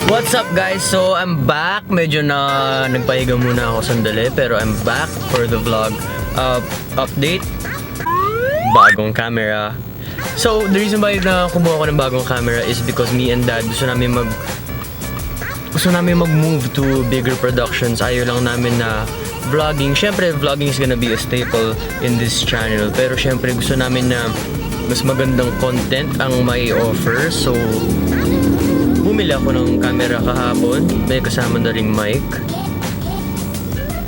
What's up guys? So I'm back. Medyo na nagpahiga muna ako sandali pero I'm back for the vlog update. Bagong camera. So the reason why na kumuha ko ng bagong camera is because me and dad gusto namin mag-move to bigger productions. Ayaw lang namin na vlogging. Syempre vlogging is gonna be a staple in this channel. Pero syempre gusto namin na mas magandang content ang may offer. So bumili ako ng camera kahapon. May kasama na ring mic.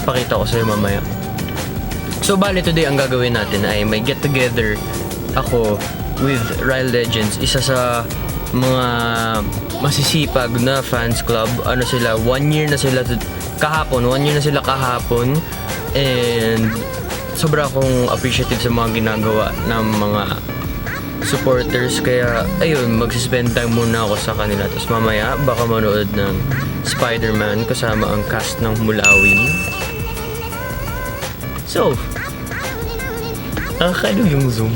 Pakita ko sa'yo mamaya. So bali today ang gagawin natin ay may get together ako with Ryle Legends. Isa sa mga masisipag na fans club. Ano sila, 1 year na sila kahapon. And sobra akong appreciative sa mga ginagawa ng mga supporters, kaya ayun, magsispend time muna ako sa kanila. Tapos mamaya baka manood ng Spider-Man kasama ang cast ng Mulawin. So nakakaliw yung zoom.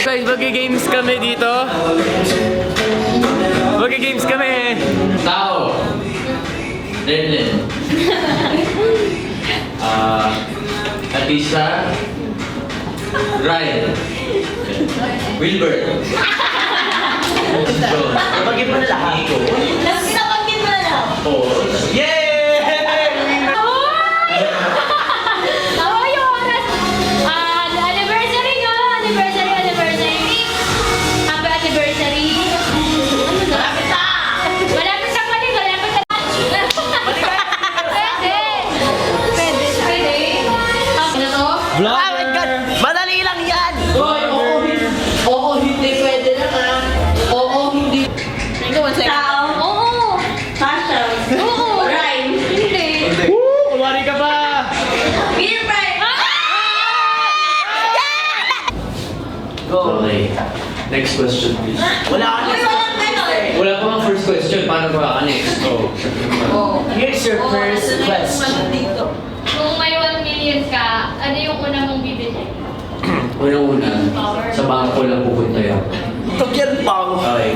Guys, mag-games kami dito. Mag-games kami. Tao. Lenlen. Atisa. Ryan. Wilbert. John. Kapagin mo na lahat. Nabanggit mo na lang. Paul. Yay! Ako yung oras. Anniversary nga. Anniversary. Happy anniversary. Malapit na. Malapit na. Pwede. Ano to? Oh my God! Madali lang yan! Oo, hindi pwede na nga. Oo, hindi. Tao. Oo. Fashion. Oo. Rhyme. Hindi. Kumari ka ba? Beer rhyme. Okay. Next question, please. Wala ka Uy, walang ganon. Wala pa mang first question. Paano ba ka next? Oh. Here's your first question. Kung may 1 million ka, ano yung una mong bibili? Unang-una, sa bangko lang pupunta yan. Tugyan pang. Okay.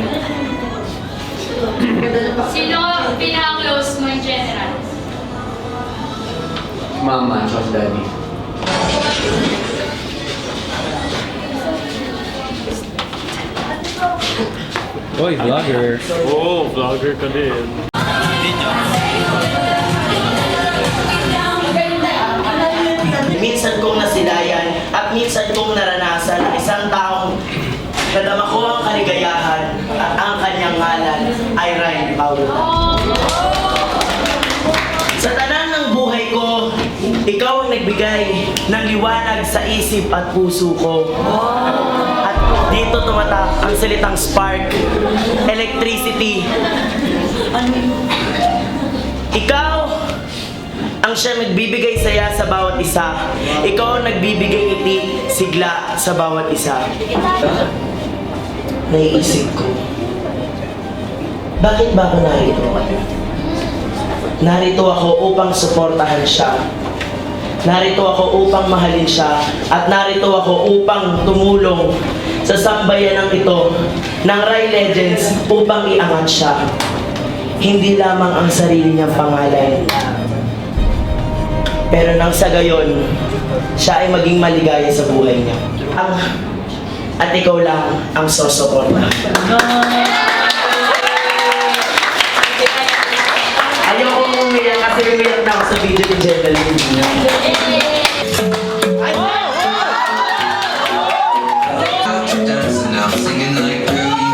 Sino pinaka-close mo in general? Mama, tsaka daddy. Oy, vlogger. Oo, vlogger ka din. Minsan kong nasilayan at minsan kong naranasan ang isang taong nadama ko ang kaligayahan at ang kanyang ngalan ay Ryan Paulo. Sa tanan ng buhay ko, ikaw ang nagbigay ng liwanag sa isip at puso ko. At dito tumatak ang salitang spark, electricity. Ikaw ang siya nagbibigay saya sa bawat isa. Ikaw ang nagbibigay ngiti, sigla sa bawat isa. Naiisip ko, bakit ba ako narito? Narito ako upang suportahan siya. Narito ako upang mahalin siya. At narito ako upang tumulong sa sambayanang ito ng Ryle Legends upang iangat siya. Hindi lamang ang sarili niyang pangalan, pero nang sa gayon, siya ay maging maligaya sa buhay niya. At ikaw lang ang sosuporta. Ayokong umiyak kasi umiyak na ako sa video ni Gentleman. Dancing out, singing like girl, you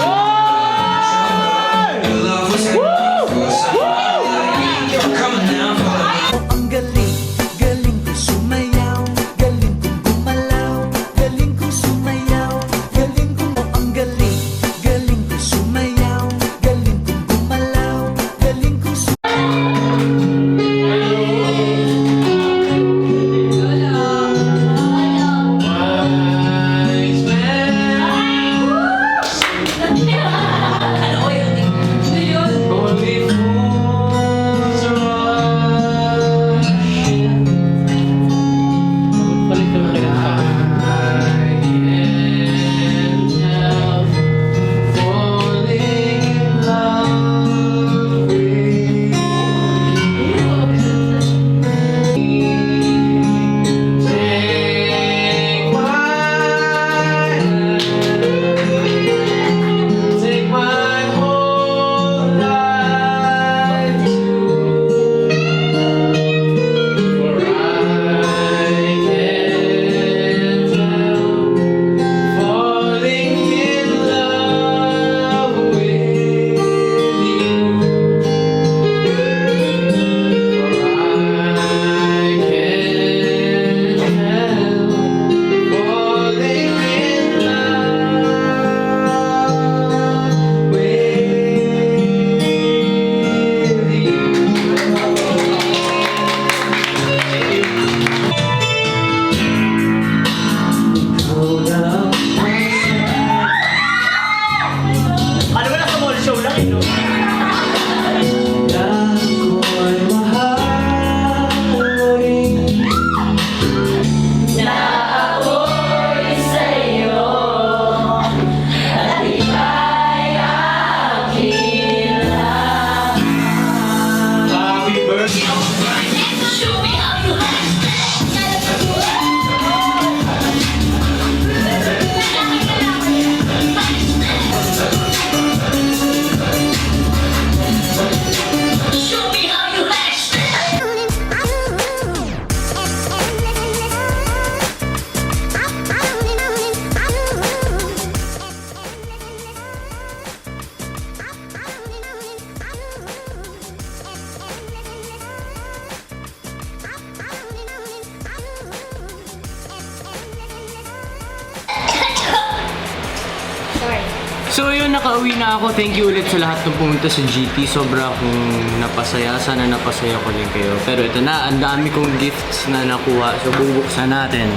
So yun, nakauwi na ako. Thank you ulit sa lahat ng pumunta sa GT. Sobra akong napasaya. Sana napasaya ko din kayo. Pero ito na, ang dami kong gifts na nakuha. So bubuksan natin.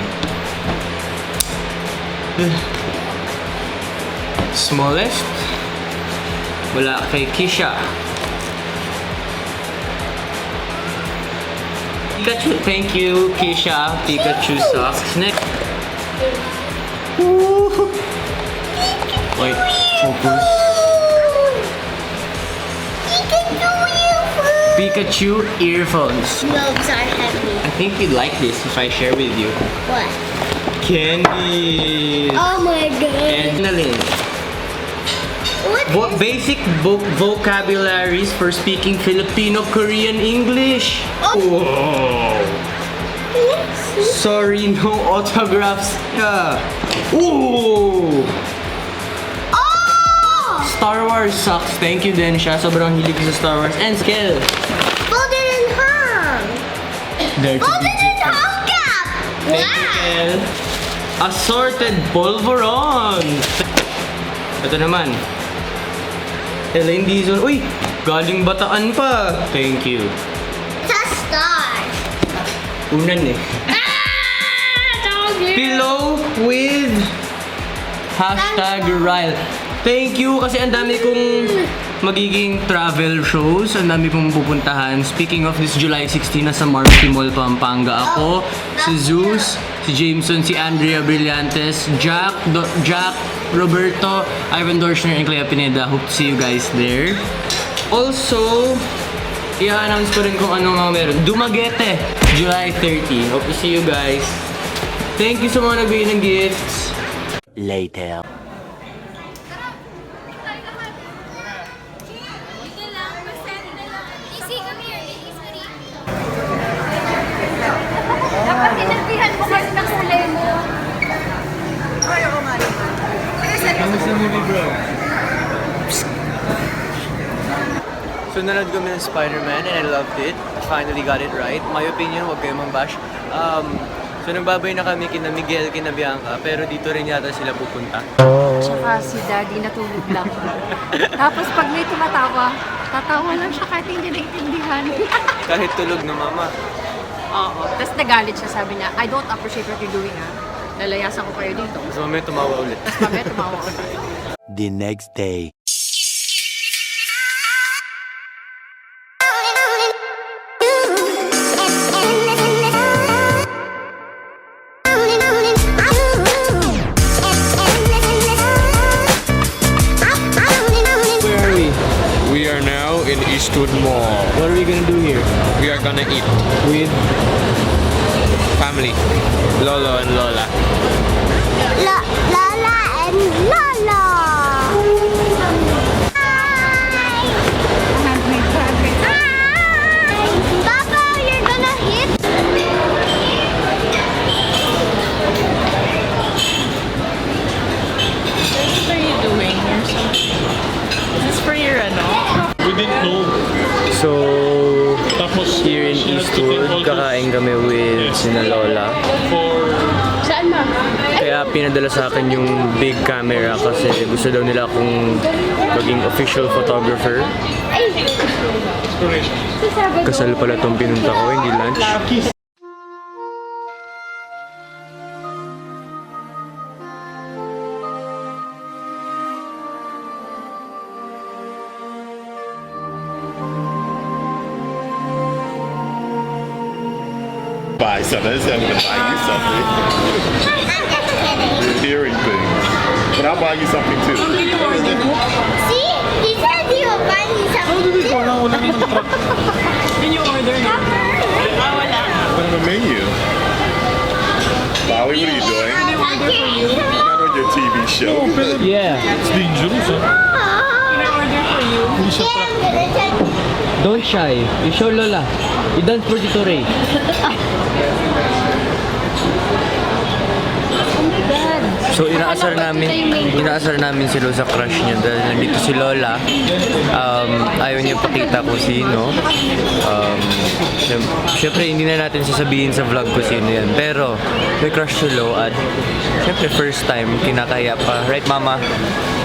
Smallest. Wala kay Kisha. Pikachu, thank you, Kisha. Pikachu socks. Next. Wait, focus. Pikachu earphones. Robes are heavy. I think you'd like this if I share with you. What? Candies. Oh my god. And Nalin. What? Basic vocabularies for speaking Filipino, Korean, English. Whoa. Sorry, no autographs. Yeah. Ooh. Oh! Star Wars socks. Thank you din siya. Sobrang hilig ko sa Star Wars. And skill. Folded in half. There to Folded be in half cap. Thank you, Wow. El. Assorted Polvoron. Ito naman. Elaine Dizon. Uy! Galing Bataan pa. Thank you. It's a star. Unan eh. Pillow with hashtag Ryle. Thank you kasi ang dami kong magiging travel shows. Ang dami kong pupuntahan. Speaking of this July 16 na sa Marquee Mall, Pampanga ako. Si Zeus, si Jameson, si Andrea Brillantes, Jack, Roberto, Ivan Dorschner, and Clea Pineda. Hope to see you guys there. Also, i-announce ko rin kung ano mga meron. Dumaguete, July 30. Hope to see you guys. Thank you sa mga nagbigay ng gifts. Later. Dapat sinabihan mo kasi ng kulay mo. Kamusta movie, bro? So, nanood kami ng Spider-Man and I loved it. I finally got it right. My opinion, huwag kayo mang-bash. So, nagbabay na kami kina Miguel, kina Bianca, pero dito rin yata sila pupunta. Tsaka si Daddy natulog lang. Tapos pag may tumatawa, tatawa lang siya kahit hindi naintindihan. Kahit tulog na mama. Oo. Tapos nagalit siya, sabi niya, I don't appreciate what you're doing ha. Lalayasan ko kayo dito. So, mamaya tumawa ulit. Tapos mamaya tumawa ko na. The next day. Where are we? We are now in Eastwood Mall. What are we gonna do here? We are gonna eat. With Family. Lolo and Lola. Lala and Lala. Hi. Papa, you're gonna hit. What are you doing or something? Is this for your ano? We didn't know. So, Tapos, here in Eastwood, kakain kami with sina Lola. Saan ma? Kaya pinadala sa akin yung big camera kasi gusto daw nila akong maging official photographer. Kasal pala tong pinunta ko, hindi lunch. Buy something. I said I'm gonna buy you something. You're hearing things. But I'll buy you something too. See? He said he will buy me something. Can you order na? Put on the menu. Bobby, what are you doing? Not on your TV show. Yeah, It's dangerous, huh? Can I order for you? Yeah, I'm gonna take don't shy. You show Lola. You dance for Tito Ray. So So inaasar namin si Lo sa crush niya dahil nandito si Lola. Ayaw niya pakita ko sino. Syempre hindi na natin sasabihin sa vlog ko sino yan. Pero may crush si Lo at syempre first time kinakaya pa. Right mama?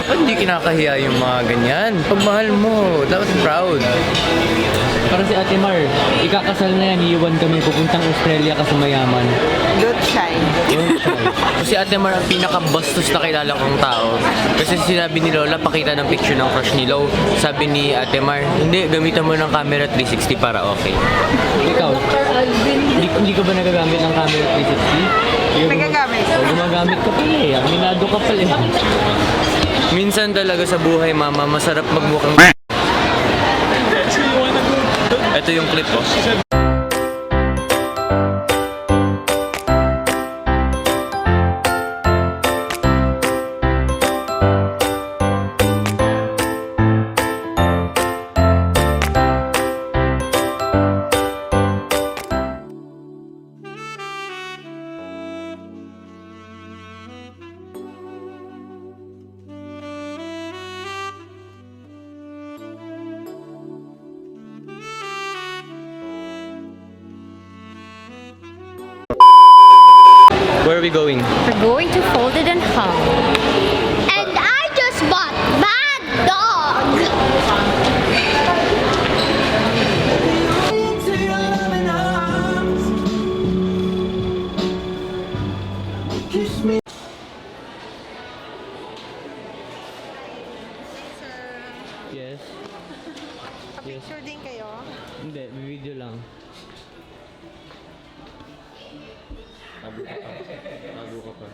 Ba't hindi kinakahiya yung mga ganyan? Pagmahal mo, dapat proud. Para si Ate Mar, ikakasal na yan, iiwan kami pupuntang Australia kasi mayaman. Don't shy. Si Ate Mar ang pinaka-bastos na kilala kong tao. Kasi sinabi ni Lola, pakita ng picture ng crush ni Lo. Sabi ni Ate Mar, hindi, gamitan mo ng camera 360 para okay. Ikaw, hindi ka ba nagagamit ng camera 360? Nagagamit. Gumagamit ka pala eh. Aminado ka pala eh. Minsan talaga sa buhay, mama, masarap magmukhang ito yung clip ko. Where are we going? We're going to Folded and Hung. And I just bought Bad Dog. Yes. Picture din kayo. Hindi, video lang. Tago ka pa.